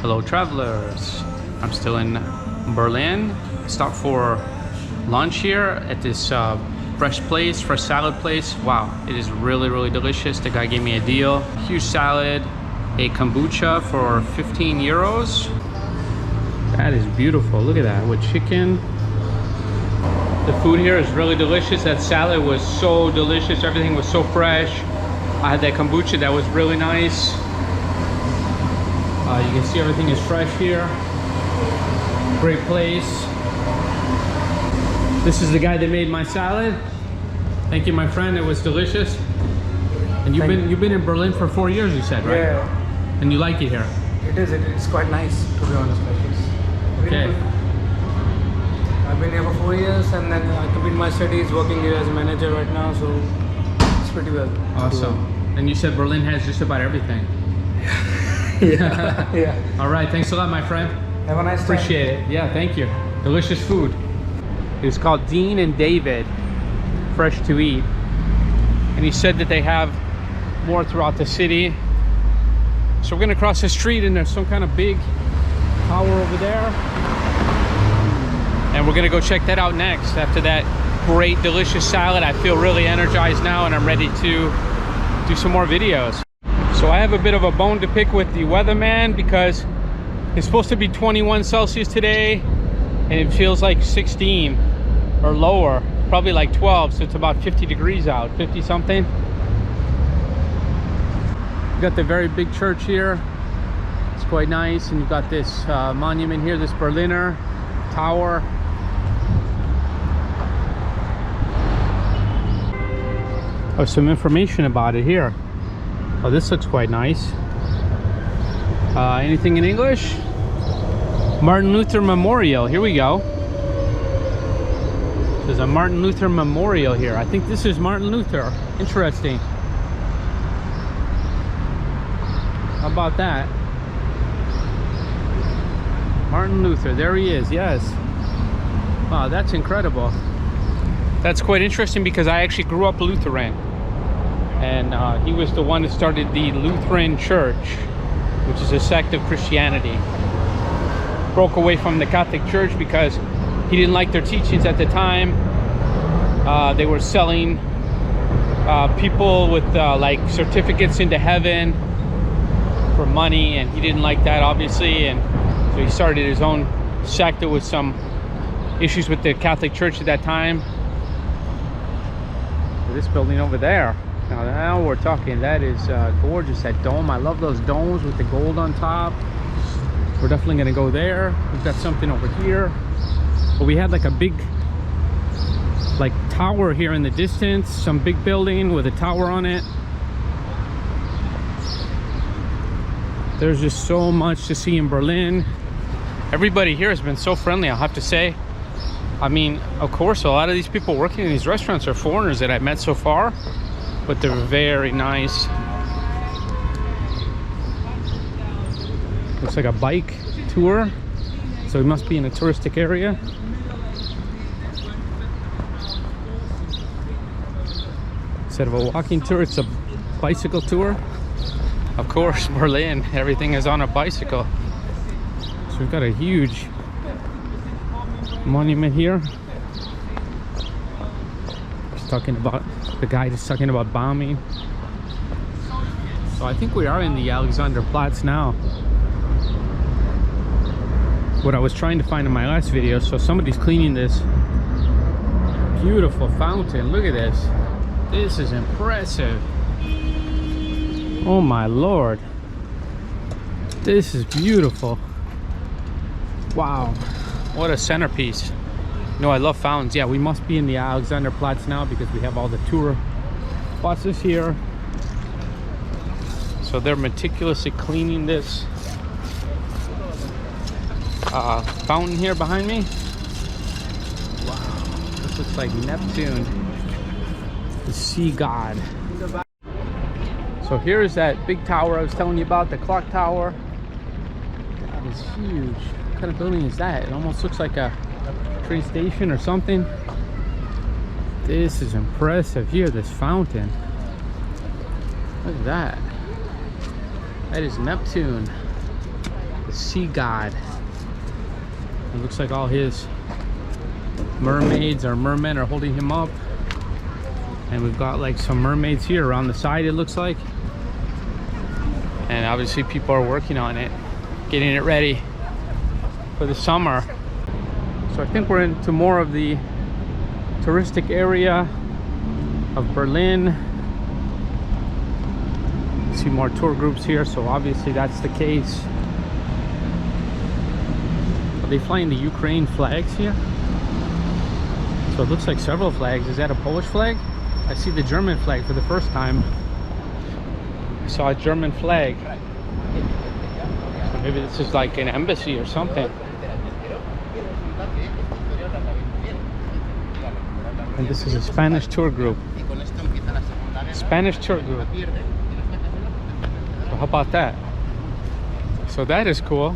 Hello travelers, I'm still in Berlin. Stopped for lunch here at this fresh salad place. Wow, it is really delicious. The guy gave me a deal. Huge salad, a kombucha for 15 euros. That is beautiful, look at that, with chicken. The food here is really delicious. That salad was so delicious, everything was so fresh. I had that kombucha that was really nice. You can see everything is fresh here. Great place. This is the guy that made my salad. Thank you, my friend. It was delicious. And you've been in Berlin for 4 years, you said, right? Yeah. And you like it here? It's quite nice, to be honest. Okay. I've been here for 4 years, and then I completed my studies working here as a manager right now, so it's pretty well. Awesome. And you said Berlin has just about everything. Yeah. Yeah. All right, thanks a lot, my friend. Have a nice time. Appreciate it. Yeah, thank you. Delicious food. It's called Dean and David Fresh to Eat. And he said that they have more throughout the city. So we're gonna cross the street and there's some kind of big tower over there. And we're gonna go check that out next. After that great, delicious salad, I feel really energized now and I'm ready to do some more videos. So I have a bit of a bone to pick with the weatherman because it's supposed to be 21 Celsius today and it feels like 16 or lower, probably like 12, so it's about 50 degrees out, 50 something. You got the very big church here. It's quite nice, and you've got this monument here, this Berliner Tower. Oh, some information about it here. Oh, this looks quite nice. Anything in English? Martin Luther Memorial. Here we go. There's a Martin Luther Memorial here. I think this is Martin Luther. Interesting. How about that? Martin Luther. There he is. Yes. Wow, that's incredible. That's quite interesting because I actually grew up Lutheran. And he was the one that started the Lutheran Church, which is a sect of Christianity. Broke away from the Catholic Church because he didn't like their teachings at the time. They were selling people with like certificates into heaven for money, and he didn't like that, obviously, and so he started his own sect. There was some issues with the Catholic Church at that time. This building over there. Now we're talking. That is gorgeous, that dome. I love those domes with the gold on top. We're definitely gonna go there. We've got something over here. But we had like a big like tower here in the distance, some big building with a tower on it. There's just so much to see in Berlin. Everybody here has been so friendly, I'll have to say. I mean, of course, a lot of these people working in these restaurants are foreigners that I've met so far, but they're very nice. Looks like a bike tour, so we must be in a touristic area. Instead of a walking tour, it's a bicycle tour. Of course, Berlin, everything is on a bicycle. So we've got a huge monument here. The guy just talking about bombing. So I think we are in the Alexanderplatz now. What I was trying to find in my last video. So somebody's cleaning this beautiful fountain. Look at this. This is impressive. Oh my lord. This is beautiful. Wow. What a centerpiece. You know, I love fountains. Yeah, we must be in the Alexanderplatz now because we have all the tour buses here. So they're meticulously cleaning this fountain here behind me. Wow, this looks like Neptune, the sea god. So here is that big tower I was telling you about, the clock tower. That is huge. What kind of building is that? It almost looks like a train station or something. This is impressive here, this fountain. Look at that. That is Neptune, the sea god. It looks like all his mermaids or mermen are holding him up. And we've got like some mermaids here around the side, it looks like. And obviously people are working on it, getting it ready for the summer. So I think we're into more of the touristic area of Berlin. See more tour groups here, so obviously that's the case. Are they flying the Ukraine flags here? So it looks like several flags. Is that a Polish flag? I see the German flag for the first time. I saw a German flag. So maybe this is like an embassy or something. And this is a Spanish tour group. Spanish tour group. So how about that? So that is cool.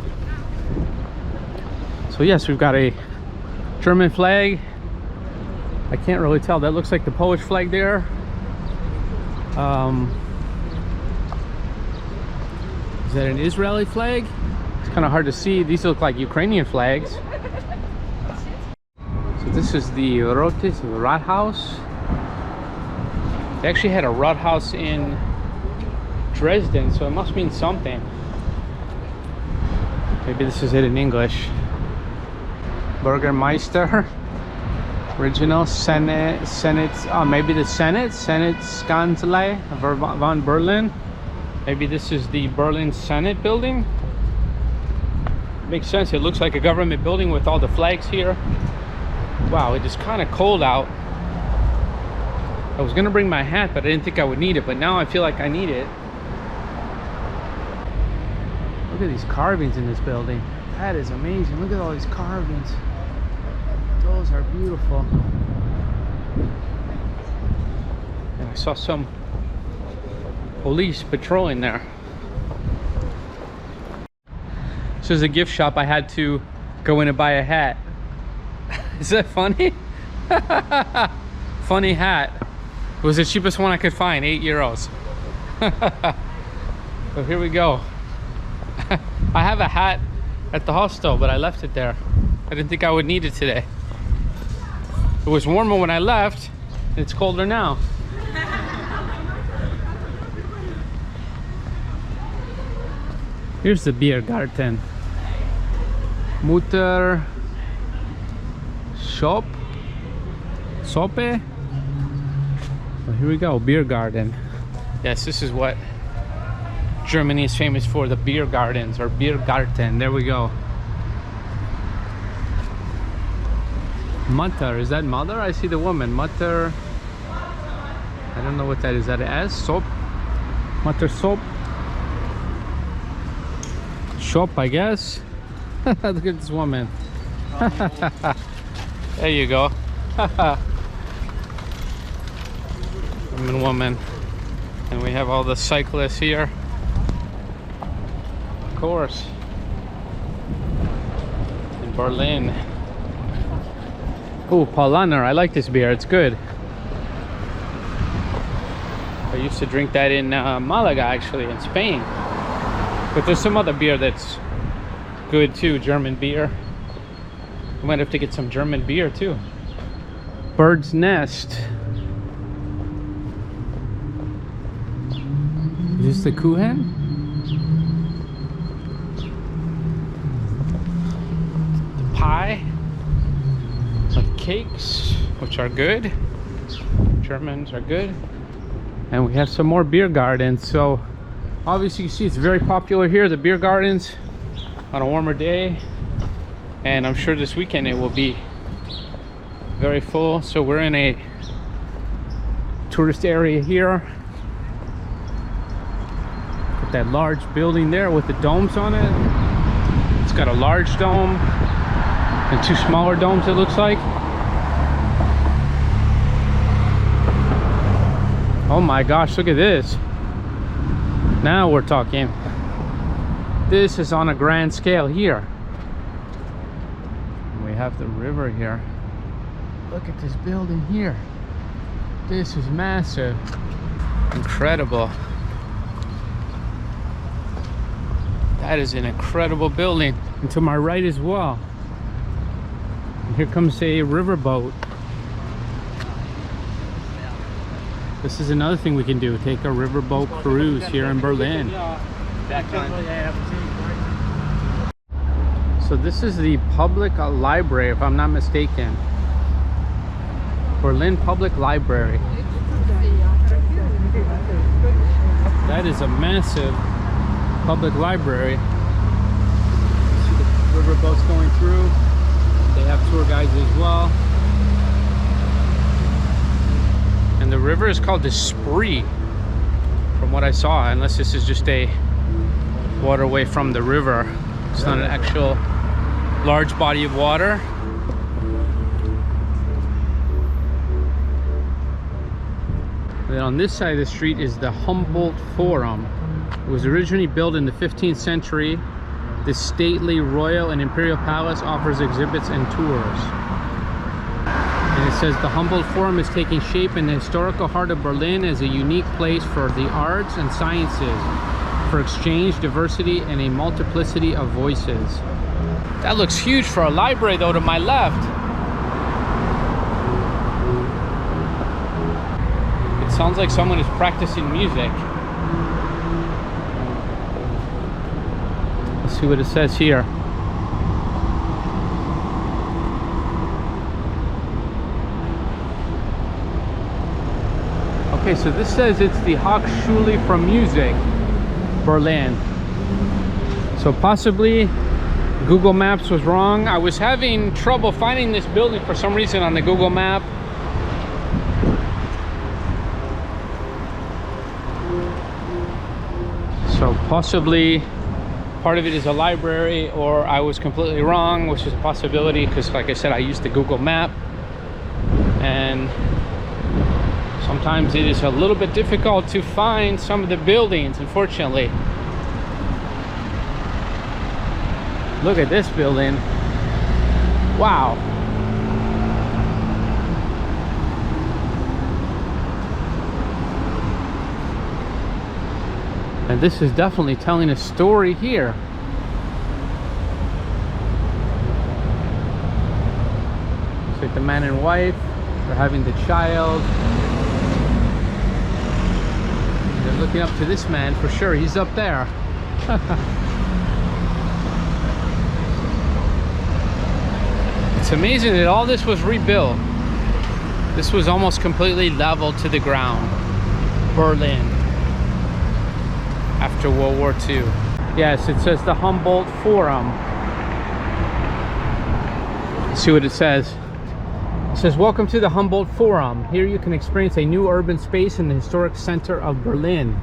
So yes, we've got a German flag. I can't really tell. That looks like the Polish flag there. Is that an Israeli flag? It's kind of hard to see. These look like Ukrainian flags. So this is the Rotes Rathaus. They actually had a Rathaus in Dresden, so it must mean something. Maybe this is it in English. Bürgermeister. Original Senate, maybe the Senatskanzlei von Berlin. Maybe this is the Berlin Senate building. Makes sense. It looks like a government building with all the flags here. Wow, it is kind of cold out. I was gonna bring my hat, but I didn't think I would need it. But now I feel like I need it. Look at these carvings in this building. That is amazing. Look at all these carvings. Those are beautiful. And I saw some police patrolling there. This is a gift shop. I had to go in and buy a hat. Is that funny? Funny hat. It was the cheapest one I could find, €8. So here we go. I have a hat at the hostel, but I left it there. I didn't think I would need it today. It was warmer when I left, and it's colder now. Here's the beer garden. Mutter Shop Soppe. Well, here we go, beer garden. Yes, this is what Germany is famous for, the beer gardens or beer garten. There we go. Mutter, is that mother? I see the woman. Mutter. I don't know what that is. Is that an S? Soap? Mutter soap? Shop, I guess. Look at this woman. There you go. Woman. And we have all the cyclists here. Of course. In Berlin. Oh, Paulaner. I like this beer. It's good. I used to drink that in Malaga, actually, in Spain. But there's some other beer that's good too, German beer. We might have to get some German beer too. Bird's Nest. Is this the Kuchen? The pie. The cakes, which are good. Germans are good. And we have some more beer gardens. So obviously you see it's very popular here, the beer gardens, on a warmer day. And I'm sure this weekend it will be very full. So we're in a tourist area here. Got that large building there with the domes on it. It's got a large dome and two smaller domes, it looks like. Oh my gosh, look at this. Now we're talking. This is on a grand scale here. We have the river here. Look at this building here. This is massive. Incredible. That is an incredible building. And to my right as well. And here comes a riverboat. This is another thing we can do. Take a riverboat cruise here in Berlin. So this is the public library, if I'm not mistaken. Berlin Public Library. That is a massive public library. You see the riverboats going through. They have tour guides as well. And the river is called the Spree, from what I saw, unless this is just a waterway from the river. It's not an actual large body of water. And on this side of the street is the Humboldt Forum. It was originally built in the 15th century. This stately royal and imperial palace offers exhibits and tours. And it says the Humboldt Forum is taking shape in the historical heart of Berlin as a unique place for the arts and sciences, for exchange, diversity, and a multiplicity of voices. That looks huge for a library though to my left. It sounds like someone is practicing music. Let's see what it says here. Okay, so this says it's the Hochschule for Music, Berlin. So possibly Google Maps was wrong. I was having trouble finding this building for some reason on the Google map. So possibly part of it is a library, or I was completely wrong, which is a possibility because, like I said, I used the Google map, and sometimes it is a little bit difficult to find some of the buildings, unfortunately. Look at this building. Wow. And this is definitely telling a story here. Looks like the man and wife are having the child. They're looking up to this man for sure. He's up there. It's amazing that all this was rebuilt. This was almost completely leveled to the ground. Berlin. After World War II. Yes, it says the Humboldt Forum. Let's see what it says. It says, welcome to the Humboldt Forum. Here you can experience a new urban space in the historic center of Berlin.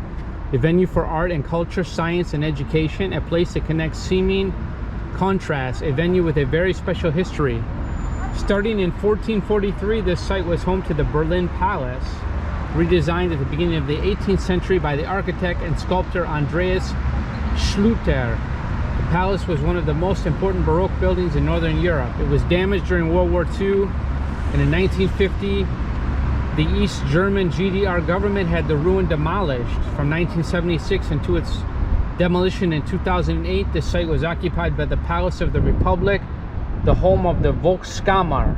A venue for art and culture, science and education. A place that connects seeming contrasts. A venue with a very special history. Starting in 1443, this site was home to the Berlin Palace, redesigned at the beginning of the 18th century by the architect and sculptor Andreas Schlüter. The palace was one of the most important Baroque buildings in Northern Europe. It was damaged during World War II, and in 1950, the East German GDR government had the ruin demolished. From 1976 until its demolition in 2008, the site was occupied by the Palace of the Republic, the home of the Volkskammer,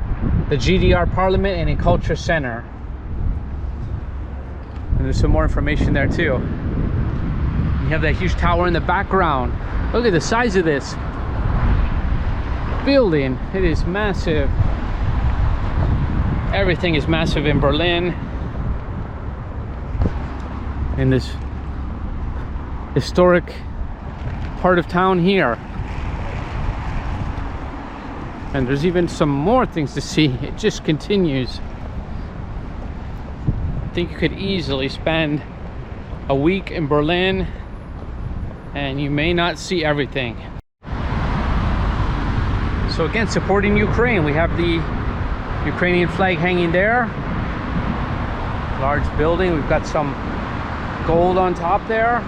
the GDR parliament, and a culture center. And there's some more information there too. You have that huge tower in the background. Look at the size of this building. It is massive. Everything is massive in Berlin. In this historic part of town here. And there's even some more things to see. It just continues. I think you could easily spend a week in Berlin and you may not see everything. So again, supporting Ukraine, we have the Ukrainian flag hanging there. Large building, we've got some gold on top there.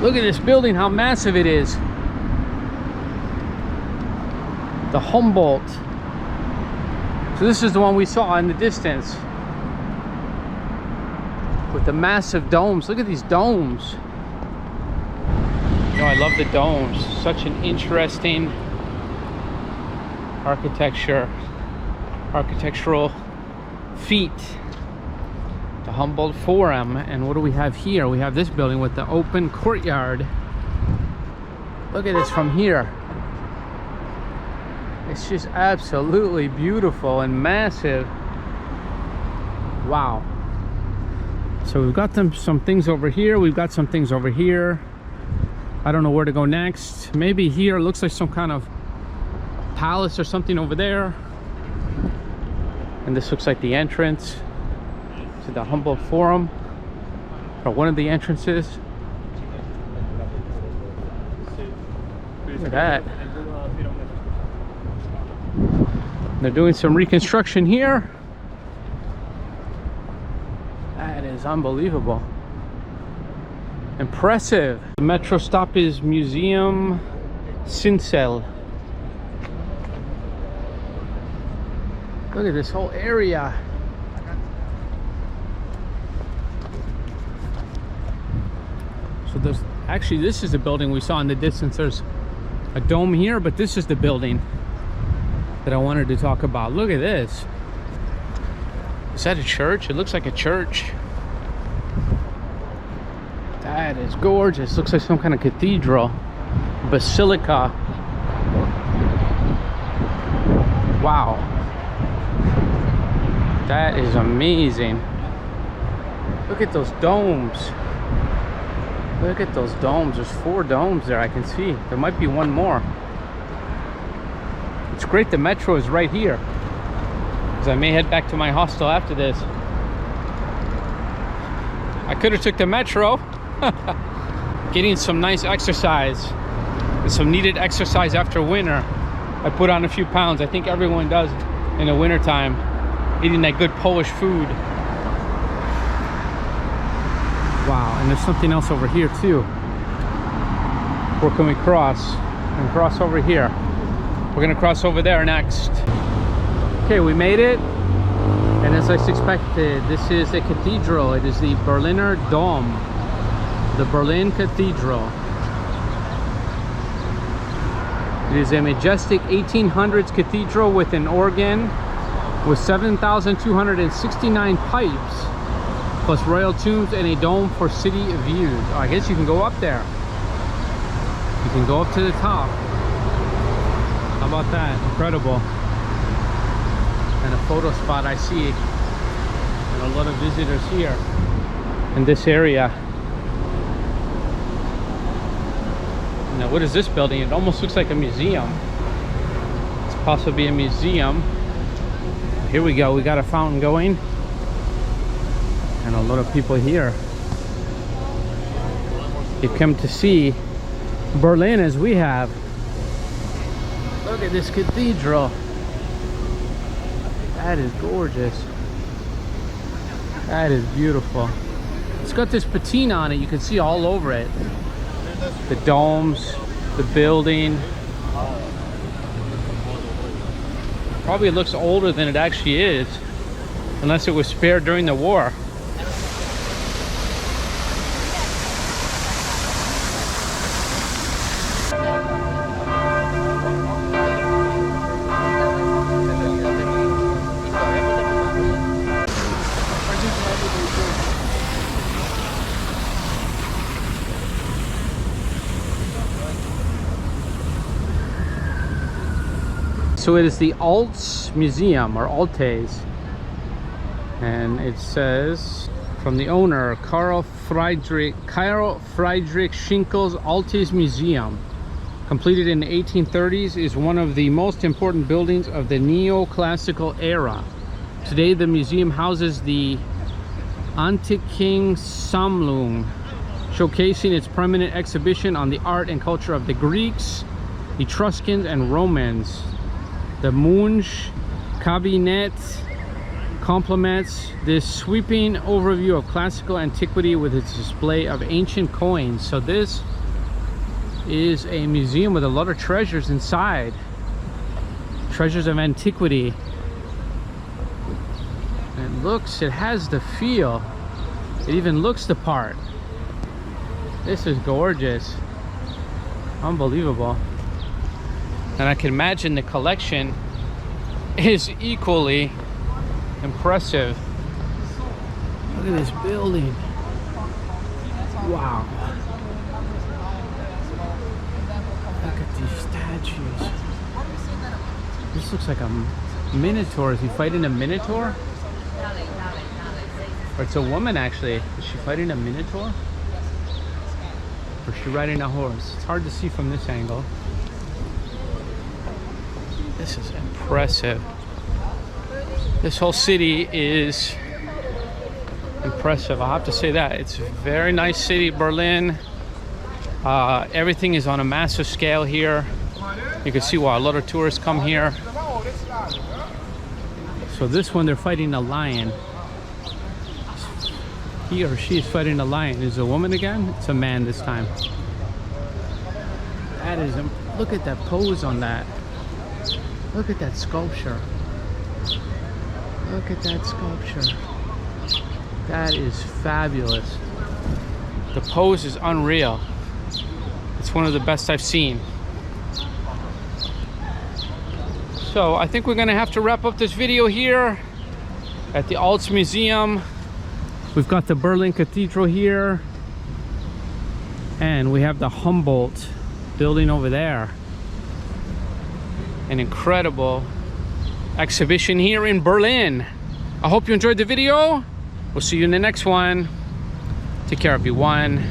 Look at this building, how massive it is. The Humboldt. So this is the one we saw in the distance, with the massive domes. Look at these domes. You know, I love the domes. Such an interesting architectural feat. The Humboldt Forum. And what do we have here? We have this building with the open courtyard. Look at this from here. It's just absolutely beautiful and massive. Wow. So we've got some things over here. We've got some things over here. I don't know where to go next. Maybe here. It looks like some kind of palace or something over there. And this looks like the entrance to the Humboldt Forum, or one of the entrances. Look at that. They're doing some reconstruction here. That is unbelievable. Impressive. The metro stop is Museum Sinsel. Look at this whole area. So there's actually, this is the building we saw in the distance. There's a dome here, but this is the building that I wanted to talk about. Look at this. Is that a church? It looks like a church. That is gorgeous. Looks like some kind of cathedral, basilica. Wow. That is amazing. Look at those domes. Look at those domes. There's 4 domes there I can see. There might be one more. It's great the metro is right here, because I may head back to my hostel after this. I could have took the metro. Getting some nice exercise, and some needed exercise after winter. I put on a few pounds. I think everyone does in the winter time, eating that good Polish food. Wow, and there's something else over here too. Where can we cross? We can cross over here. We're gonna cross over there next. Okay, we made it. And as I expected, this is a cathedral. It is the Berliner Dom, the Berlin Cathedral. It is a majestic 1800s cathedral with an organ with 7,269 pipes, plus royal tombs and a dome for city views. Oh, I guess you can go up there. You can go up to the top. How about that? Incredible. And a photo spot I see. And a lot of visitors here in this area. Now, what is this building? It almost looks like a museum. It's possibly a museum. Here we go. We got a fountain going. And a lot of people here. You've come to see Berlin as we have. Look at this cathedral. That is gorgeous. That is beautiful. It's got this patina on it. You can see all over it. The domes, the building. Probably looks older than it actually is, unless it was spared during the war. So it is the Alts Museum, or Altes, and it says from the owner, Karl Friedrich Schinkel's Altes Museum, completed in the 1830s, is one of the most important buildings of the neoclassical era. Today the museum houses the Antiken Sammlung, showcasing its permanent exhibition on the art and culture of the Greeks, Etruscans, and Romans. The Munch Cabinet complements this sweeping overview of classical antiquity with its display of ancient coins. So this is a museum with a lot of treasures inside. Treasures of antiquity. And it has the feel. It even looks the part. This is gorgeous. Unbelievable. And I can imagine the collection is equally impressive. Look at this building. Wow. Look at these statues. This looks like a minotaur. Is he fighting a minotaur? Or it's a woman actually. Is she fighting a minotaur? Or is she riding a horse? It's hard to see from this angle. This is impressive. This whole city is impressive. I'll have to say that. It's a very nice city, Berlin. Everything is on a massive scale here. You can see why a lot of tourists come here. So this one, they're fighting a lion. He or she is fighting a lion. Is it a woman again? It's a man this time. That is, look at that pose on that. Look at that sculpture. Look at that sculpture. That is fabulous. The pose is unreal. It's one of the best I've seen. So I think we're gonna have to wrap up this video here at the Alts Museum. We've got the Berlin Cathedral here, and we have the Humboldt building over there. An incredible exhibition here in Berlin. I hope you enjoyed the video. We'll see you in the next one. Take care, everyone.